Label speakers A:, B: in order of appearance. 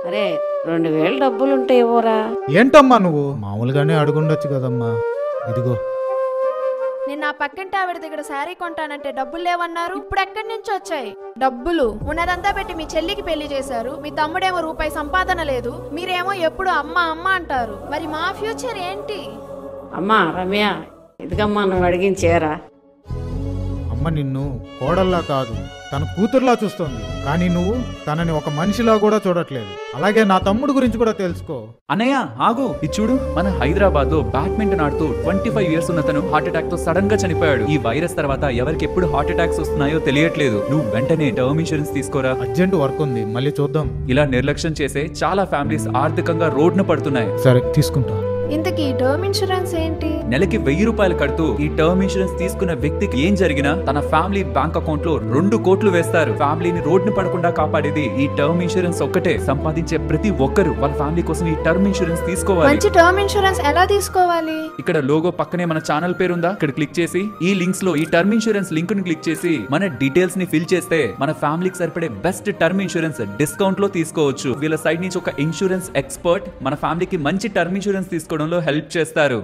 A: అరే 2000 డబ్బులుంటే ఇవ్వరా?
B: ఏంటమ్మా నువ్వు మామూలుగానే అడుగుండొచ్చు కదమ్మా. ఇదిగో.
C: నేను నా పక్కింటి ఆవిడ దగ్గర శారీ కొంటానంటే డబ్బులు లేవన్నారు. ఇప్పుడు ఎక్కడి నుంచి వచ్చాయి డబ్బులు? ఉన్నదంతా పెట్టి మీ చెల్లికి పెళ్లి చేశారు. మీ తమ్ముడేమో రూపాయి సంపాదన లేదు. మీరేమో ఎప్పుడు అమ్మ అమ్మ అంటారు. మరి మా ఫ్యూచర్ ఏంటి?
A: అమ్మా రమ్య, ఇదిగమ్మా నువ్వు అడిగించేరా.
B: అమ్మ నిన్ను కోడల్లా కాదు తన కూతుర్లా చూస్తోంది, కానీ నువ్వు తనని ఒక మనిషిలా కూడా చూడట్లేదు. అలాగే నా తమ్ముడు గురించి కూడా తెలుసుకో.
D: అన్నయ్య ఆగు, ఇది చూడు. మన హైదరాబాద్ లో బ్యాడ్మింటన్ ఆడుతూ 25 ఇయర్స్ ఉన్న తను హార్ట్ అటాక్ తో సడన్ గా చనిపోయాడు. ఈ వైరస్ తర్వాత ఎవరికి ఎప్పుడు హార్ట్ అటాక్స్ వస్తున్నాయో తెలియట్లేదు. నువ్వు వెంటనే టర్మ్ ఇన్సూరెన్స్ తీసుకోరా.
B: అర్జెంట్ వర్క్ ఉంది, మళ్ళీ చూద్దాం.
D: ఇలా నిర్లక్ష్యం చేసే చాలా ఫ్యామిలీస్ ఆర్థికంగా రోడ్డున పడుతున్నాయి.
B: సరే తీసుకుంటా.
C: ఇంతకీ టర్మ్ ఇన్సూరెన్స్ ఏంటి?
D: నెలకి 1000 రూపాయలు కడుతూ ఈ టర్మ్ ఇన్సూరెన్స్ తీసుకున్న వ్యక్తికి ఏం జరిగినా తన ఫ్యామిలీ బ్యాంక్ అకౌంట్ లో 2 కోట్లు వేస్తారు. ఫ్యామిలీని రోడ్డున పడకుండా కాపాడేది ఈ టర్మ్ ఇన్సూరెన్స్ ఒక్కటే. సంపాదించే ప్రతి ఒక్కరు వాళ్ళ ఫ్యామిలీ కోసం ఈ టర్మ్ ఇన్సూరెన్స్ తీసుకోవాలి.
C: మంచి టర్మ్ ఇన్సూరెన్స్ ఎలా తీసుకోవాలి?
D: ఇక్కడ లోగో పక్కనే మన ఛానల్ పేరుందా, ఇక్కడ క్లిక్ చేసి ఈ లింక్స్ లో ఈ టర్మ్ ఇన్సూరెన్స్ లింక్ ని క్లిక్ చేసి మన డీటెయిల్స్ ని ఫిల్ చేస్తే మన ఫ్యామిలీకి సరిపడే బెస్ట్ టర్మ్ ఇన్సూరెన్స్ డిస్కౌంట్ లో తీసుకోవచ్చు. వీళ్ళ సైడ్ నుంచి ఒక ఇన్సూరెన్స్ ఎక్స్పర్ట్ మన ఫ్యామిలీకి మంచి టర్మ్ ఇన్సూరెన్స్ తీసుకోవడంలో హెల్ప్ చేస్తారు.